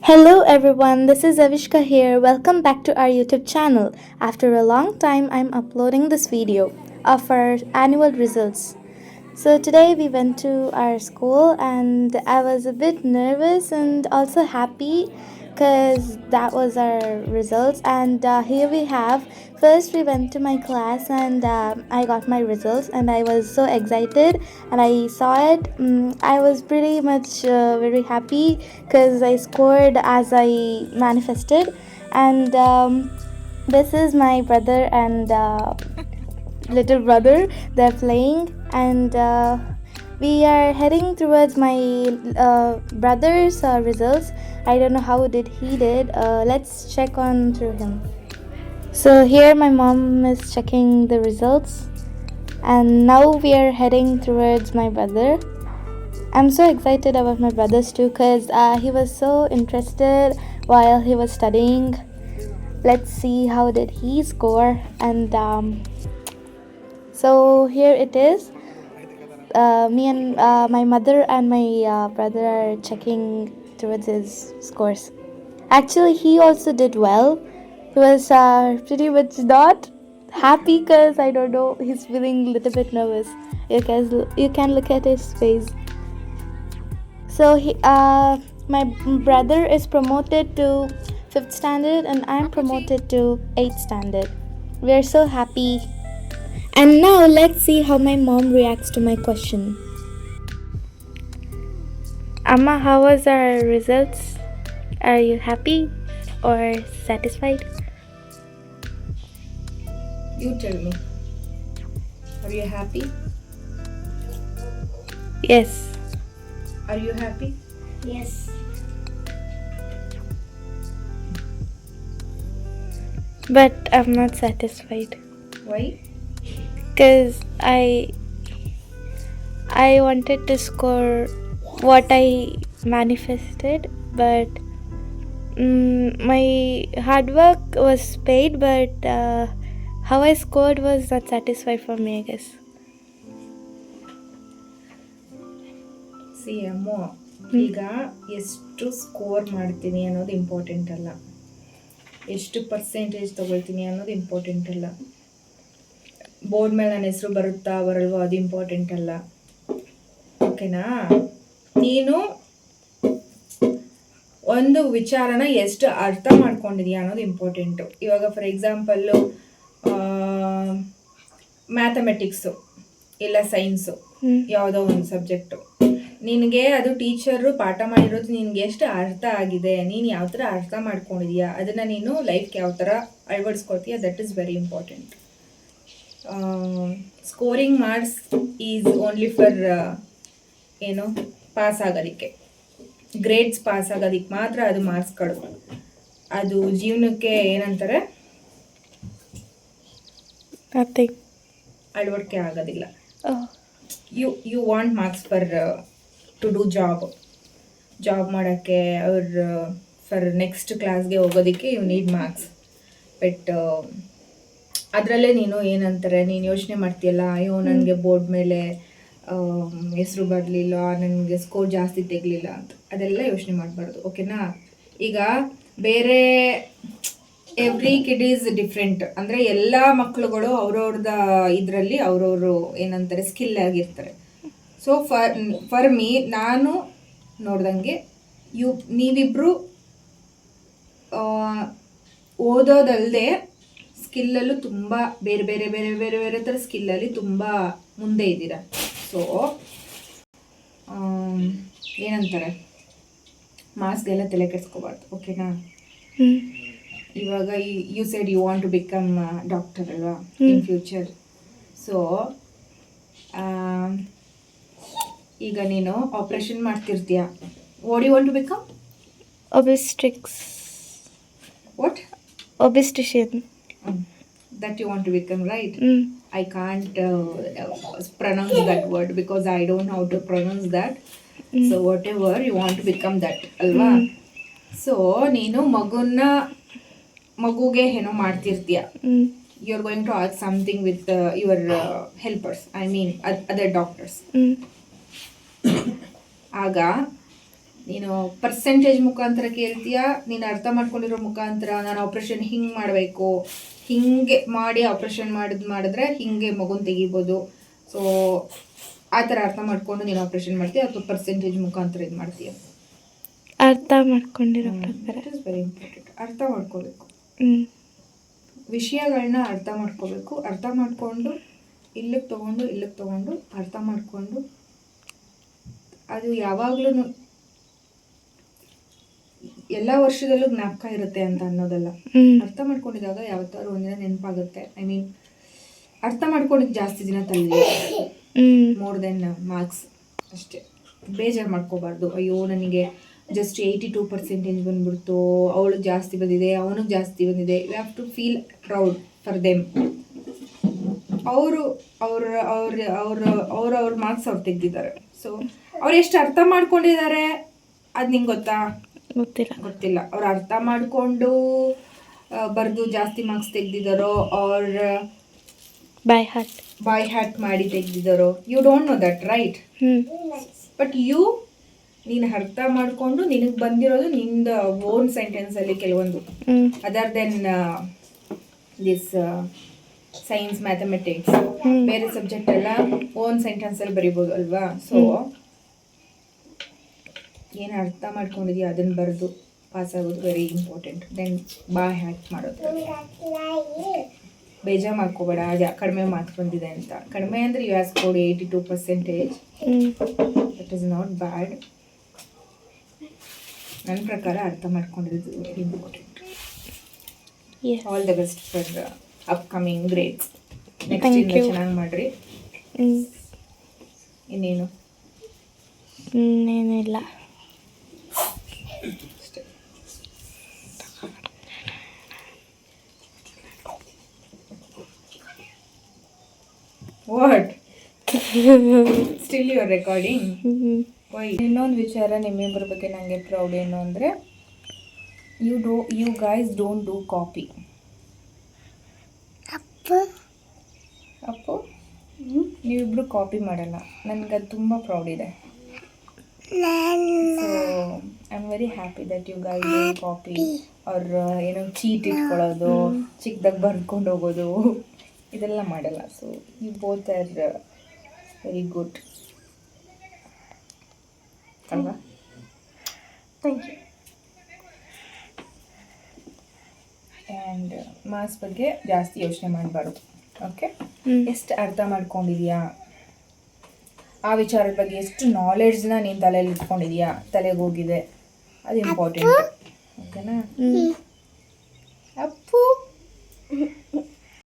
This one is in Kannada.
Hello everyone, this is Avishka here. Welcome back to our YouTube channel. After a long time, I'm uploading this video of our annual results. So today we went to our school and I was a bit nervous and also happy because that was our results. And here we have, first we went to my class and I got my results and I was so excited and I saw it. I was pretty much very happy because I scored as I manifested. And this is my brother and little brother. They're playing and we are heading towards my brother's results. I don't know how did he did. Let's check on through him. So here my mom is checking the results and now we are heading towards my brother. I'm so excited about my brothers too because he was so interested while he was studying. Let's see how did he score. And so here it is. Me and my mother and my brother are checking towards his scores. Actually, he also did well. He was pretty much not happy because I don't know, he's feeling a little bit nervous. You can look at his face. So my brother is promoted to 5th standard and I'm promoted to 8th standard. We are so happy. And now let's see how my mom reacts to my question. Amma, how was our results? Are you happy or satisfied? You tell me. Are you happy? Yes. Are you happy? Yes. But I'm not satisfied. Why? Because I wanted to score what I manifested, but my hard work was paid, but how I scored was not satisfied for me, I guess. See Ammu ಈಗ ಎಷ್ಟು ಸ್ಕೋರ್ ಮಾಡ್ತೀನಿ ಅನ್ನೋದು ಇಂಪಾರ್ಟೆಂಟ್ ಅಲ್ಲ, ಎಷ್ಟು ಪರ್ಸೆಂಟೇಜ್ ತಗೊಳ್ತೀನಿ ಅನ್ನೋದು ಇಂಪಾರ್ಟೆಂಟ್ ಅಲ್ಲ, ಬೋರ್ಡ್ ಮೇಲೆ ನನ್ನ ಹೆಸರು ಬರುತ್ತಾ ಬರಲ್ವೋ ಅದು ಇಂಪಾರ್ಟೆಂಟ್ ಅಲ್ಲ. ಓಕೆನಾ? ನೀನು ಒಂದು ವಿಚಾರನ ಎಷ್ಟು ಅರ್ಥ ಮಾಡ್ಕೊಂಡಿದೀಯ ಅನ್ನೋದು ಇಂಪಾರ್ಟೆಂಟು. ಇವಾಗ ಫಾರ್ ಎಕ್ಸಾಂಪಲ್ಲು ಮ್ಯಾಥಮೆಟಿಕ್ಸು ಇಲ್ಲ ಸೈನ್ಸು, ಯಾವುದೋ ಒಂದು ಸಬ್ಜೆಕ್ಟು, ನಿನಗೆ ಅದು ಟೀಚರು ಪಾಠ ಮಾಡಿರೋದು ನಿನಗೆ ಎಷ್ಟು ಅರ್ಥ ಆಗಿದೆ, ನೀನು ಯಾವ ಥರ ಅರ್ಥ ಮಾಡ್ಕೊಂಡಿದೀಯಾ, ಅದನ್ನು ನೀನು ಲೈಫ್ಗೆ ಯಾವ ಥರ ಅಳವಡಿಸ್ಕೊಳ್ತೀಯ, that is very important. Scoring marks is only for ಏನು ಪಾಸ್ ಆಗೋದಕ್ಕೆ, ಗ್ರೇಡ್ಸ್ ಪಾಸ್ ಆಗೋದಕ್ಕೆ ಮಾತ್ರ ಅದು ಮಾರ್ಕ್ಸ್ಗಳು. ಅದು ಜೀವನಕ್ಕೆ ಏನಂತಾರೆ ಅಳವಡಿಕೆ ಆಗೋದಿಲ್ಲ. You want marks for to do job ಮಾಡೋಕ್ಕೆ ಅವ್ರ ಫಾರ್ ನೆಕ್ಸ್ಟ್ ಕ್ಲಾಸ್ಗೆ ಹೋಗೋದಕ್ಕೆ ಯು ನೀಡ್ ಮಾರ್ಕ್ಸ್. ಬಟ್ ಅದರಲ್ಲೇ ನೀನು ಏನಂತಾರೆ, ನೀನು ಯೋಚನೆ ಮಾಡ್ತೀಯಲ್ಲ, ಅಯ್ಯೋ ನನಗೆ ಬೋರ್ಡ್ ಮೇಲೆ ಹೆಸರು ಬರಲಿಲ್ಲ, ನನಗೆ ಸ್ಕೋರ್ ಜಾಸ್ತಿ ತೆಗಲಿಲ್ಲ ಅಂತ, ಅದೆಲ್ಲ ಯೋಚನೆ ಮಾಡಬಾರ್ದು. ಓಕೆನಾ? ಈಗ ಬೇರೆ ಎವ್ರಿ ಕಿಡ್ ಈಸ್ ಡಿಫ್ರೆಂಟ್. ಅಂದರೆ ಎಲ್ಲ ಮಕ್ಕಳುಗಳು ಅವ್ರವ್ರದ ಇದರಲ್ಲಿ ಅವ್ರವರು ಏನಂತಾರೆ ಸ್ಕಿಲ್ ಆಗಿರ್ತಾರೆ. ಸೊ ಫಾರ್ ಮೀ, ನಾನು ನೋಡ್ದಂಗೆ ನೀವಿಬ್ಬರು ಓದೋದಲ್ಲದೆ ಸ್ಕಿಲ್ಲಲ್ಲೂ ತುಂಬ ಬೇರೆ ಬೇರೆ ಬೇರೆ ಬೇರೆ ಬೇರೆ ಥರ ಸ್ಕಿಲ್ಲಲ್ಲಿ ತುಂಬ ಮುಂದೆ ಇದ್ದೀರ. ಸೊ ಏನಂತಾರೆ, ಮಾರ್ಕ್ಸ್ಗೆಲ್ಲ ತಲೆ ಕೆಡಿಸ್ಕೋಬಾರ್ದು. ಓಕೆನಾ? ಇವಾಗ you said you want to become doctor ಅಲ್ವಾ ಇನ್ ಫ್ಯೂಚರ್. ಸೊ ಈಗ ನೀನು ಆಪ್ರೇಷನ್ ಮಾಡ್ತಿರ್ತೀಯ. What you want to become? Obstetrics. What? Obstetrician. That you want to become, right? I can't pronounce that word because I don't know how to pronounce that. So whatever you want to become that, ಅಲ್ವಾ? ಸೊ ನೀನು ಮಗುಗೆ ಏನೋ ಮಾಡ್ತಿರ್ತೀಯ. You are going to ask something with your helpers, I mean other doctors. ಆಗ ನೀನು ಪರ್ಸೆಂಟೇಜ್ ಮುಖಾಂತರ ಕೇಳ್ತೀಯಾ, ನೀನು ಅರ್ಥ ಮಾಡ್ಕೊಂಡಿರೋ ಮುಖಾಂತರ ನಾನು ಆಪ್ರೇಷನ್ ಹಿಂಗೆ ಮಾಡಬೇಕು, ಹಿಂಗೆ ಮಾಡಿ ಆಪ್ರೇಷನ್ ಮಾಡಿದ್ರೆ ಹಿಂಗೆ ಮಗುನ ತೆಗಿಬೋದು, ಸೊ ಆ ಥರ ಅರ್ಥ ಮಾಡ್ಕೊಂಡು ನೀನು ಆಪ್ರೇಷನ್ ಮಾಡ್ತೀಯ ಅಥವಾ ಪರ್ಸೆಂಟೇಜ್ ಮುಖಾಂತರ ಇದು ಮಾಡ್ತೀಯ? ಅರ್ಥ ಮಾಡ್ಕೊಂಡಿರೋ ಪ್ರಕಾರ. It is very important. ಅರ್ಥ ಮಾಡ್ಕೋಬೇಕು, ಹ್ಞೂ ವಿಷಯಗಳನ್ನ ಅರ್ಥ ಮಾಡ್ಕೋಬೇಕು. ಅರ್ಥ ಮಾಡಿಕೊಂಡು ಇಲ್ಲಿಗೆ ತೊಗೊಂಡು ಅರ್ಥ ಮಾಡಿಕೊಂಡು ಅದು ಯಾವಾಗಲೂ ಎಲ್ಲ ವರ್ಷದಲ್ಲೂ ಜ್ಞಾಪಕ ಇರುತ್ತೆ ಅಂತ ಅನ್ನೋದಲ್ಲ. ಅರ್ಥ ಮಾಡ್ಕೊಂಡಿದಾಗ ಯಾವತ್ತಾದ್ರು ಒಂದಿನ ನೆನಪಾಗುತ್ತೆ. ಐ ಮೀನ್ ಅರ್ಥ ಮಾಡ್ಕೊಂಡಿದ್ದು ಜಾಸ್ತಿ ದಿನ ತಲೆ ಮೋರ್ ದೆನ್ ಮಾರ್ಕ್ಸ್ ಅಷ್ಟೇ. ಬೇಜಾರು ಮಾಡ್ಕೋಬಾರ್ದು, ಅಯ್ಯೋ ನನಗೆ ಜಸ್ಟ್ 82% ಬಂದ್ಬಿಡ್ತು, ಅವಳಿಗೆ ಜಾಸ್ತಿ ಬಂದಿದೆ, ಅವನಿಗೆ ಜಾಸ್ತಿ ಬಂದಿದೆ. You have to feel proud for them. ಅವ್ರ ಮಾರ್ಕ್ಸ್ ಅವ್ರು ತೆಗೆದಿದ್ದಾರೆ. ಸೊ ಅವ್ರು ಎಷ್ಟು ಅರ್ಥ ಮಾಡ್ಕೊಂಡಿದ್ದಾರೆ ಅದು ನಿಂಗೆ ಗೊತ್ತಿಲ್ಲ. ಅವ್ರು ಅರ್ಥ ಮಾಡಿಕೊಂಡು ಬರೆದು ಜಾಸ್ತಿ ಮಾರ್ಕ್ಸ್ ತೆಗೆದಿದ್ದಾರೋ ಅವ್ರ ಬೈ ಹ್ಯಾಟ್ ಮಾಡಿ ತೆಗೆದಿದ್ದಾರೋ, you don't know that, right? But ನೀನು ಅರ್ಥ ಮಾಡಿಕೊಂಡು ನಿನಗೆ ಬಂದಿರೋದು ನಿಂದ ಓನ್ ಸೆಂಟೆನ್ಸಲ್ಲಿ ಕೆಲವೊಂದು, other then this science, mathematics, ಬೇರೆ ಸಬ್ಜೆಕ್ಟ್ ಎಲ್ಲ ಓನ್ ಸೆಂಟೆನ್ಸಲ್ಲಿ ಬರಿಬೋದು ಅಲ್ವಾ? ಸೊ ಏನು ಅರ್ಥ ಮಾಡ್ಕೊಂಡಿದೀಯ ಅದನ್ನು ಬರೆದು ಪಾಸ್ ಆಗೋದು ವೆರಿ ಇಂಪಾರ್ಟೆಂಟ್. ದೆನ್ ಬಾಯ್ ಹ್ಯಾಕ್ ಮಾಡೋದು. ಬೇಜಾರು ಮಾಡ್ಕೋಬೇಡ ಕಡಿಮೆ ಮಾರ್ಕ್ಸ್ ಬಂದಿದೆ ಅಂತ. ಕಡಿಮೆ ಅಂದರೆ you has scored 82%. That is not bad. ನನ್ನ ಪ್ರಕಾರ ಅರ್ಥ ಮಾಡ್ಕೊಂಡಿರೋದು very important. All the best for upcoming grades. Next ಇಂದ ಚೆನ್ನಾಗಿ ಮಾಡಿರಿ. ಇನ್ನೇನು ಇನ್ನೇನಿಲ್ಲ. What? Still you are recording? ಇನ್ನೊಂದು ವಿಚಾರ ನಿಮ್ಮಿಬ್ಬರ ಬಗ್ಗೆ ನನಗೆ ಪ್ರೌಡ್ ಏನು ಅಂದರೆ, you guys don't do copy. Appu ನೀವಿಬ್ರು ಕಾಪಿ ಮಾಡಲ್ಲ. ನನಗದು ತುಂಬ ಪ್ರೌಡ್ ಇದೆ. So I am very happy that you guys don't copy. ಅವ್ರ ಏನೋ ಚೀಟ್ ಇಟ್ಕೊಳ್ಳೋದು, ಚಿಕ್ಕದಾಗ ಬರ್ಕೊಂಡು ಹೋಗೋದು, ಇದೆಲ್ಲ ಮಾಡಲ್ಲ. So you both are very good ಅಲ್ವಾ? Thank you. ಆ್ಯಂಡ್ ಮಾರ್ಕ್ಸ್ ಬಗ್ಗೆ ಜಾಸ್ತಿ ಯೋಚನೆ ಮಾಡಬಾರ್ದು. ಓಕೆ, ಎಷ್ಟು ಅರ್ಥ ಮಾಡ್ಕೊಂಡಿದೀಯಾ, ಆ ವಿಚಾರದ ಬಗ್ಗೆ ಎಷ್ಟು ನಾಲೆಡ್ಜ್ನ ನೀನು ತಲೆಯಲ್ಲಿ ಇಟ್ಕೊಂಡಿದೀಯಾ, ತಲೆಗೆ ಹೋಗಿದೆ, ಅದು ಇಂಪಾರ್ಟೆಂಟ್. ಓಕೆನಾ? ಅಪ್ಪು